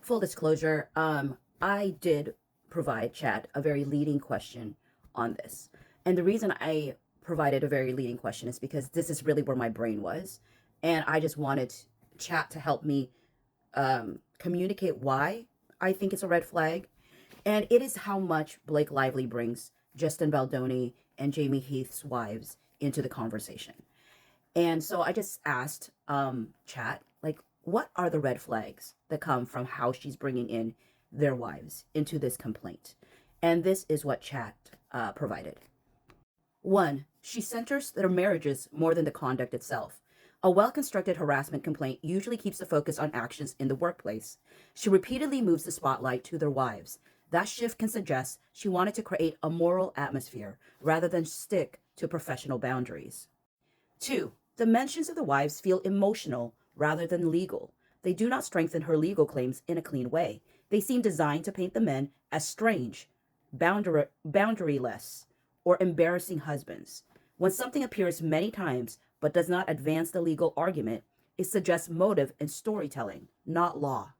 Full disclosure, I did provide Chat a very leading question on this. And the reason I provided a very leading question is because this is really where my brain was. And I just wanted Chat to help me communicate why I think it's a red flag. And it is how much Blake Lively brings Justin Baldoni and Jamey Heath's wives into the conversation. And so I just asked Chat, like, what are the red flags that come from how she's bringing in their wives into this complaint? And this is what Chat provided. 1, she centers their marriages more than the conduct itself. A well-constructed harassment complaint usually keeps the focus on actions in the workplace. She repeatedly moves the spotlight to their wives. That shift can suggest she wanted to create a moral atmosphere rather than stick to professional boundaries. 2, the mentions of the wives feel emotional rather than legal. They do not strengthen her legal claims in a clean way. They seem designed to paint the men as strange, boundaryless, or embarrassing husbands. When something appears many times but does not advance the legal argument, it suggests motive and storytelling, not law.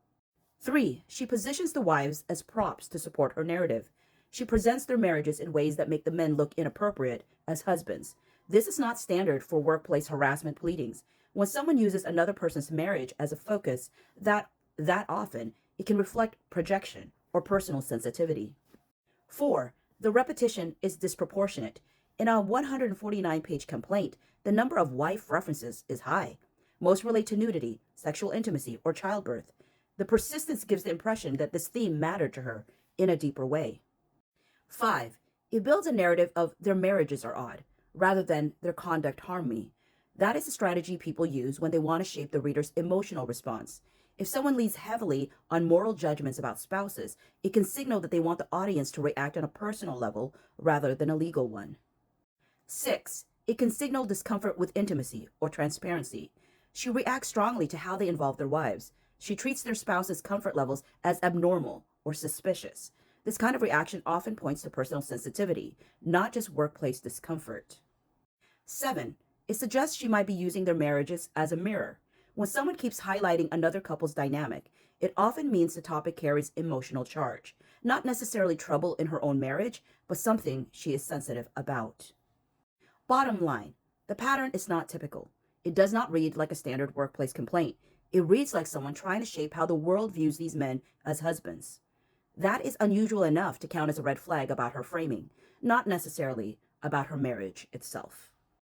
3, she positions the wives as props to support her narrative. She presents their marriages in ways that make the men look inappropriate as husbands. This is not standard for workplace harassment pleadings. When someone uses another person's marriage as a focus that often, it can reflect projection or personal sensitivity. 4, the repetition is disproportionate. In a 149-page complaint, the number of wife references is high. Most relate to nudity, sexual intimacy, or childbirth. The persistence gives the impression that this theme mattered to her in a deeper way. 5, it builds a narrative of their marriages are odd, rather than their conduct harm me. That is a strategy people use when they want to shape the reader's emotional response. If someone leans heavily on moral judgments about spouses, it can signal that they want the audience to react on a personal level rather than a legal one. 6, it can signal discomfort with intimacy or transparency. She reacts strongly to how they involve their wives. She treats their spouse's comfort levels as abnormal or suspicious. This kind of reaction often points to personal sensitivity, not just workplace discomfort. 7, it suggests she might be using their marriages as a mirror. When someone keeps highlighting another couple's dynamic, it often means the topic carries emotional charge, not necessarily trouble in her own marriage, but something she is sensitive about. Bottom line, the pattern is not typical. It does not read like a standard workplace complaint. It reads like someone trying to shape how the world views these men as husbands. That is unusual enough to count as a red flag about her framing, not necessarily about her marriage itself.